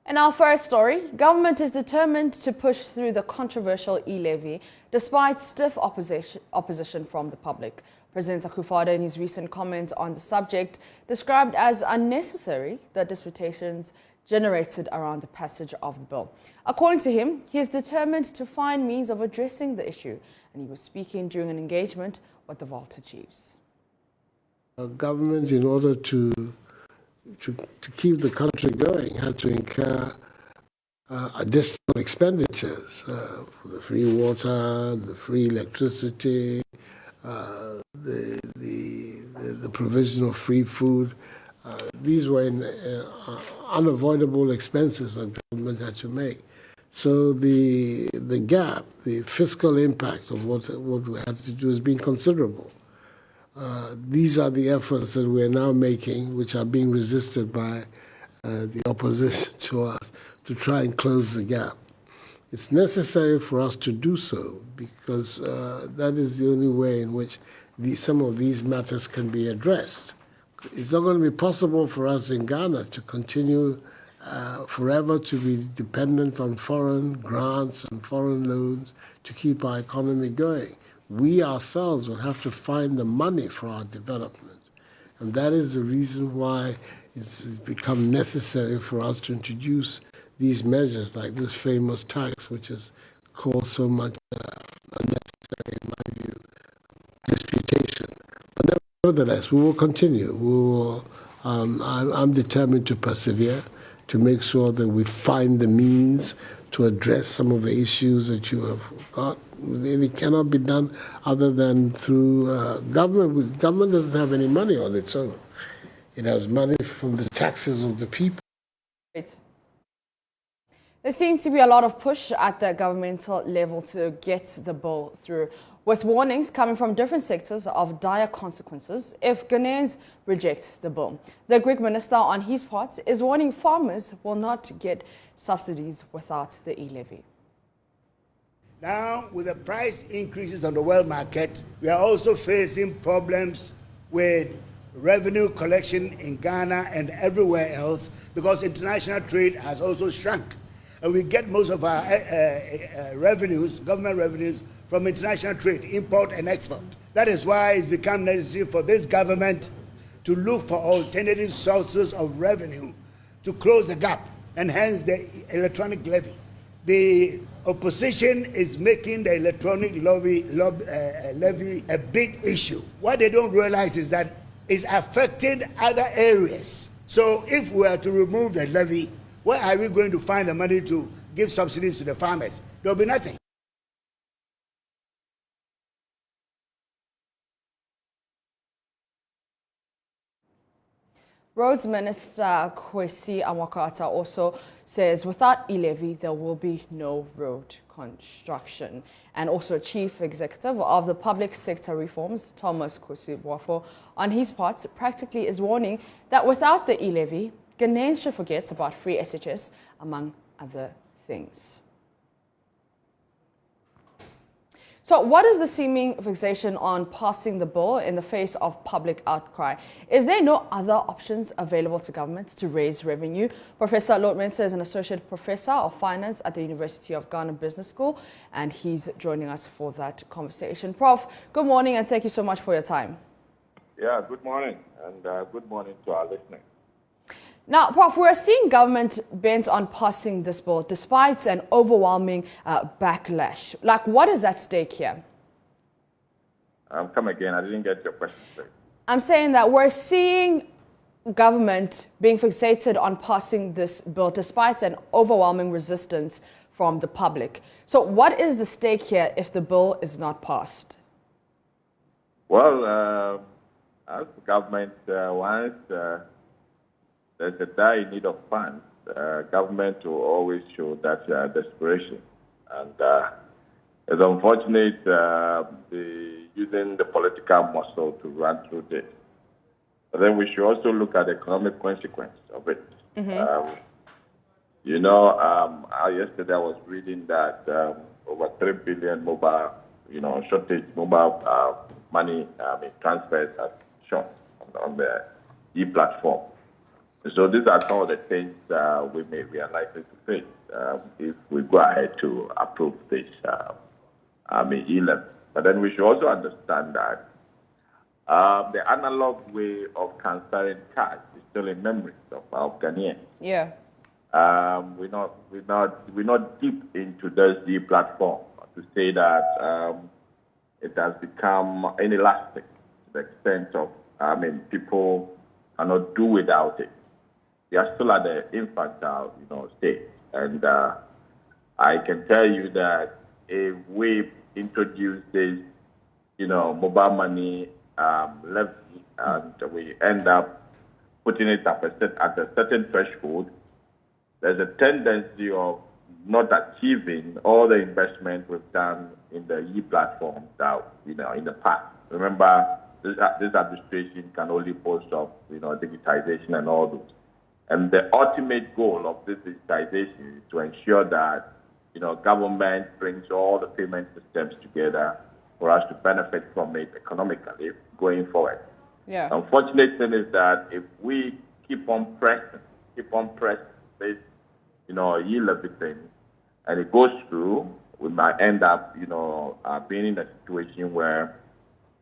In our first story, government is determined to push through the controversial e-levy despite stiff opposition from the public. President Akufo-Addo, in his recent comment on the subject, described as unnecessary the disputations generated around the passage of the bill. According to him, he is determined to find means of addressing the issue, and he was speaking during an engagement with the Volta chiefs. Government, in order to keep the country going, had to incur additional expenditures for the free water, the free electricity, the provision of free food. These were unavoidable expenses that government had to make. So the gap, the fiscal impact of what we had to do has been considerable. These are the efforts that we're now making, which are being resisted by the opposition to us, to try and close the gap. It's necessary for us to do so because that is the only way in which some of these matters can be addressed. It's not going to be possible for us in Ghana to continue forever to be dependent on foreign grants and foreign loans to keep our economy going. We ourselves will have to find the money for our development. And that is the reason why it's become necessary for us to introduce these measures like this famous tax, which has caused so much unnecessary, in my view, disputation. But nevertheless, we will continue. I'm determined to persevere, to make sure that we find the means to address some of the issues that you have got. It cannot be done other than through government. Government doesn't have any money on its own. It has money from the taxes of the people. Right. There seems to be a lot of push at the governmental level to get the bill through, with warnings coming from different sectors of dire consequences if Ghanaians reject the bill. The Greek minister, on his part, is warning farmers will not get subsidies without the e-levy. Now, with the price increases on the world market, we are also facing problems with revenue collection in Ghana and everywhere else because international trade has also shrunk. And we get most of our revenues, government revenues, from international trade, import and export. That is why it's become necessary for this government to look for alternative sources of revenue to close the gap, and hence the electronic levy. The opposition is making the electronic levy a big issue. What they don't realize is that it's affecting other areas. So if we are to remove the levy, where are we going to find the money to give subsidies to the farmers? There will be nothing. Roads Minister Kwesi Amoakata also says without e-levy, there will be no road construction. And also Chief Executive of the Public Sector Reforms, Thomas Kusi-Boafo, on his part, practically is warning that without the e-levy, Ghanaians should forget about free SHS, among other things. So what is the seeming fixation on passing the bill in the face of public outcry? Is there no other options available to government to raise revenue? Professor Lord Mensa is an associate professor of finance at the University of Ghana Business School, and he's joining us for that conversation. Prof, good morning, and thank you so much for your time. Yeah, good morning, and good morning to our listeners. Now, Prof, we're seeing government bent on passing this bill despite an overwhelming backlash. Like, what is at stake here? Come again, I didn't get your question straight. I'm saying that we're seeing government being fixated on passing this bill despite an overwhelming resistance from the public. So what is the stake here if the bill is not passed? Well, as the government wants... there's a dire need of funds. Government will always show that desperation. And it's unfortunate using the political muscle to run through this. But then we should also look at the economic consequence of it. Mm-hmm. Yesterday I was reading that over 3 billion mobile, mobile money transfers are short on the e-platform. So these are some of the things we are likely to face if we go ahead to approve this E-levy. But then we should also understand that the analog way of transferring cash is still in memories of Ghanaians. Yeah. We're not deep into this platform to say that it has become inelastic to the extent of people cannot do without it. They are still at the infantile, stage, and I can tell you that if we introduce this, mobile money levy, and we end up putting it at a certain threshold, there's a tendency of not achieving all the investment we've done in the e-platform that, in the past. Remember, this administration can only boast of, digitization and all those. And the ultimate goal of this digitization is to ensure that, government brings all the payment systems together for us to benefit from it economically going forward. Yeah. Unfortunate thing is that if we keep on pressing this, E-levy thing, and it goes through, we might end up, being in a situation where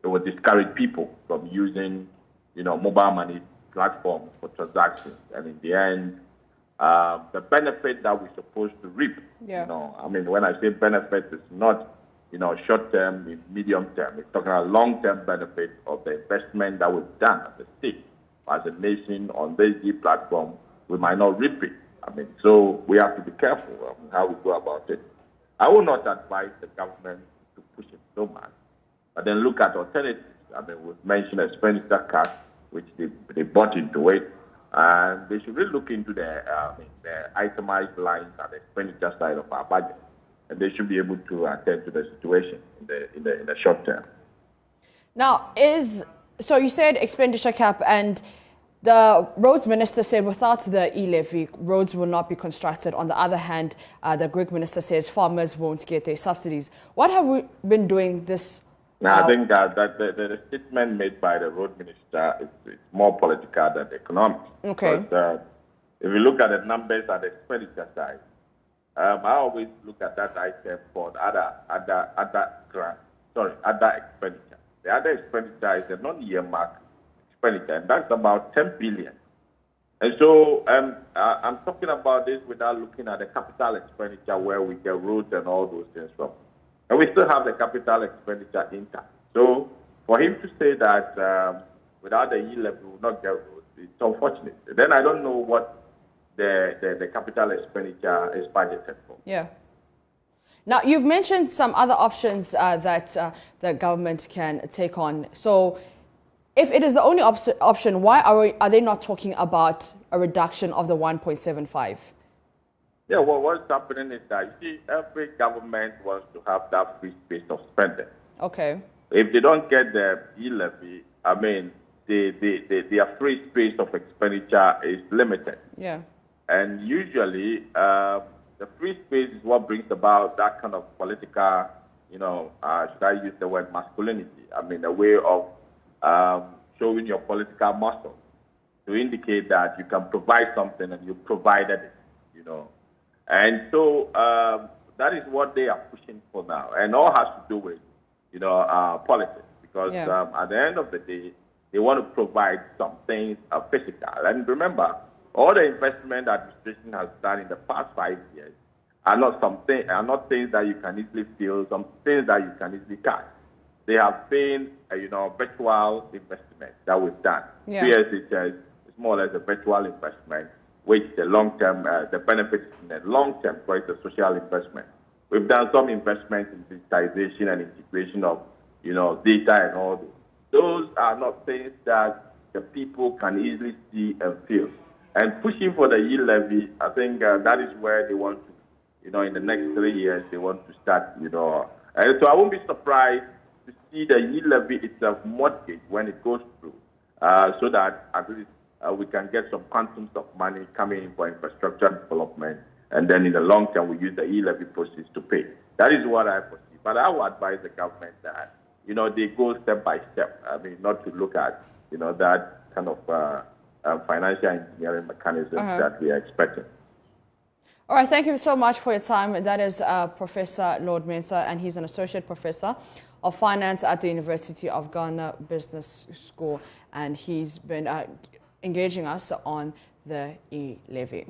it will discourage people from using, mobile money platforms for transactions. And in the end, the benefit that we're supposed to reap, when I say benefit, it's not, short term, medium term. It's talking about long term benefit of the investment that we've done as a state, as a nation on this platform. We might not reap it. So we have to be careful of how we go about it. I will not advise the government to push it so much, but then look at alternatives. We've mentioned expenditure cuts, which they bought into it, and they should really look into the itemized lines at the expenditure side of our budget, and they should be able to attend to the situation in the short term. Now, so you said expenditure cap, and the roads minister said without the e-levy, roads will not be constructed. On the other hand, the Greek minister says farmers won't get their subsidies. What have we been doing this? I think that the statement made by the road minister is more political than economic. Okay. Because, if you look at the numbers at the expenditure side, I always look at that item for the other expenditure. The other expenditure is a non-earmarked expenditure, and that's about 10 billion. And so I'm talking about this without looking at the capital expenditure where we get roads and all those things from. And we still have the capital expenditure intact. So for him to say that without the E-levy we will not get roads, it's unfortunate. Then I don't know what the capital expenditure is budgeted for. Yeah. Now, you've mentioned some other options that the government can take on. So if it is the only option, why are they not talking about a reduction of the 1.75? Yeah, well, what's happening is that, you see, every government wants to have that free space of spending. Okay. If they don't get the E-levy, their free space of expenditure is limited. Yeah. And usually, the free space is what brings about that kind of political, should I use the word masculinity? A way of showing your political muscle to indicate that you can provide something and you provided it, And so that is what they are pushing for now. And all has to do with, politics. Because at the end of the day, they want to provide something physical. And remember, all the investment that administration has done in the past 5 years are not things that you can easily feel, some things that you can easily catch. They have been, virtual investment that we've done. Yeah. PSHS is more or less a virtual investment, which the long-term, the benefits in the long-term, for it's a social investment. We've done some investment in digitization and integration of, data and all those. Those are not things that the people can easily see and feel. And pushing for the E-levy, I think that is where they want to, in the next 3 years, they want to start, And so I won't be surprised to see the E-levy itself mortgaged when it goes through, so that at least we can get some quantums of money coming in for infrastructure development, and then in the long term we use the E-levy proceeds to pay. That is what I foresee. But I would advise the government that, they go step by step. Not to look at, that kind of financial engineering mechanisms that we are expecting. All right, thank you so much for your time. That is Professor Lord Mensah, and he's an associate professor of finance at the University of Ghana Business School, and he's been engaging us on the E-Levy.